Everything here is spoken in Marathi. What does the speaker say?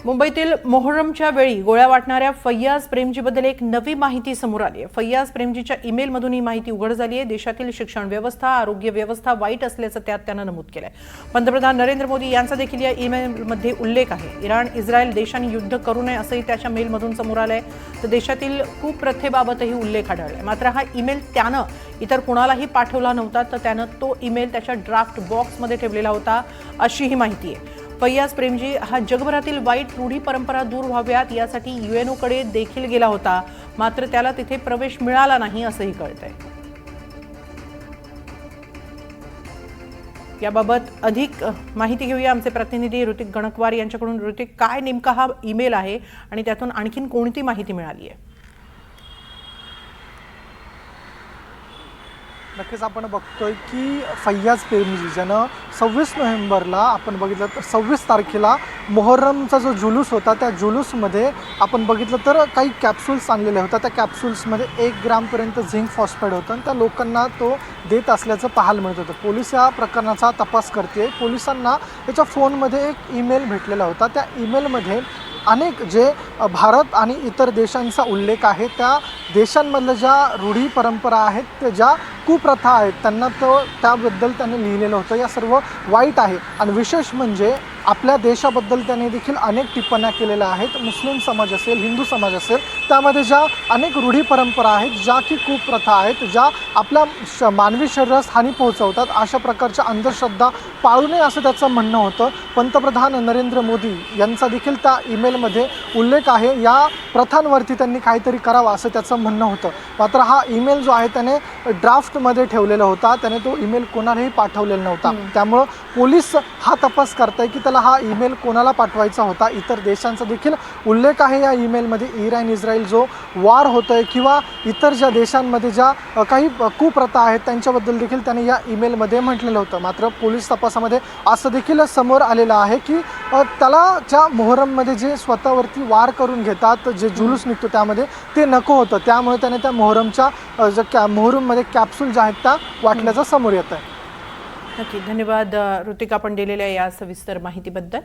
मुंबईतील मोहरमच्या वेळी गोळ्या वाटणाऱ्या फैयाज प्रेमजीबद्दल एक नवी माहिती समोर आली आहे। फैयाज प्रेमजीच्या ईमेलमधून ही माहिती उघड झाली आहे। देशातील शिक्षण व्यवस्था, आरोग्य व्यवस्था वाईट असल्याचं त्यानं नमूद केलंय। पंतप्रधान नरेंद्र मोदी यांचा देखील या ईमेलमध्ये उल्लेख आहे। इराण इस्रायल देशांनी युद्ध करू नये असंही त्याच्या मेलमधून समोर आलंय। तर देशातील कुप्रथेबाबतही उल्लेख आढळलाय। मात्र हा ईमेल त्यानं इतर कुणालाही पाठवला नव्हता, तर त्यानं तो ईमेल त्याच्या ड्राफ्ट बॉक्समध्ये ठेवलेला होता अशी ही माहिती आहे। फैयाज प्रेमजी हा जगभरातील वाईट रूढी परंपरा दूर व्हाव्यात यासाठी यूएनओकडे देखील गेला होता, मात्र त्याला तिथे प्रवेश मिळाला नाही असंही कळतंय। याबाबत अधिक माहिती घेऊया आमचे प्रतिनिधी ऋतिक गणकवार यांच्याकडून। ऋतिक, काय नेमका हा ईमेल आहे आणि त्यातून आणखीन कोणती माहिती मिळाली आहे? नक्कीच आपण बघतोय की फैयाज प्रेमजी ज्यानं 26 नोव्हेंबरला आपण बघितलं तर 26 तारखेला मोहर्रमचा जो जुलूस होता, त्या जुलूसमध्ये आपण बघितलं तर काही कॅप्सूल्स आणलेल्या होत्या। त्या कॅप्सूल्समध्ये 1 ग्रामपर्यंत झिंक फॉस्फेट होतं आणि त्या लोकांना तो देत असल्याचं पाहायला मिळत होतं। पोलीस या प्रकरणाचा तपास करते। पोलिसांना त्याच्या फोनमध्ये एक ईमेल भेटलेला होता। त्या ईमेलमध्ये अनेक जे भारत आणि इतर देशांचा उल्लेख आहे, त्या देशांमधल्या ज्या रूढी परंपरा आहेत, ज्या कुप्रथा आहेत, त्यांना त्याबद्दल त्याने लिहिलेलं होतं। या सर्व वाईट आहे आणि विशेष म्हणजे आपल्या देशाबद्दल त्याने देखील अनेक टिप्पण्या केलेल्या आहेत। मुस्लिम समाज असेल, हिंदू समाज असेल, त्यामध्ये ज्या अनेक रूढी परंपरा आहेत, ज्या की कुप्रथा आहेत, ज्या आपल्या मानवी शरीरास हानी पोहोचवतात, अशा प्रकारच्या अंधश्रद्धा पाळू नये असं त्याचं म्हणणं होतं। पंतप्रधान नरेंद्र मोदी यांचा देखील त्या ईमेलमध्ये उल्लेख आहे। या प्रथांवरती त्यांनी काहीतरी करावं असं त्याचं म्हणणं होतं। मात्र हा ईमेल जो आहे त्याने ड्राफ्टमध्ये ठेवलेला होता, त्याने तो ईमेल कोणालाही पाठवलेला नव्हता। त्यामुळं पोलीस हा तपास करताय की त्याला हा ईमेल कोणाला पाठवायचा होता। इतर देशांचा देखील उल्लेख आहे या ईमेलमध्ये। इराण इस्रायल जो वॉर होतोय किंवा इतर ज्या देशांमध्ये ज्या काही कुप्रथा आहेत त्यांच्याबद्दल देखील त्याने या ईमेलमध्ये म्हटलेलं होतं। मात्र पोलीस तपासामध्ये असं देखील समोर आलेलं आहे की त्याला ज्या मोहरममध्ये जे स्वतःवरती वार करून घेतात, जे जुलूस निघतो त्यामध्ये ते नको होतं। त्यामुळे त्याने त्या मोहरमच्या मोहरममध्ये कॅप्सूल ज्या आहेत त्या वाटल्याचं समोर येत आहे। नक्की, धन्यवाद ऋतिक, आपण दिलेल्या या सविस्तर माहितीबद्दल।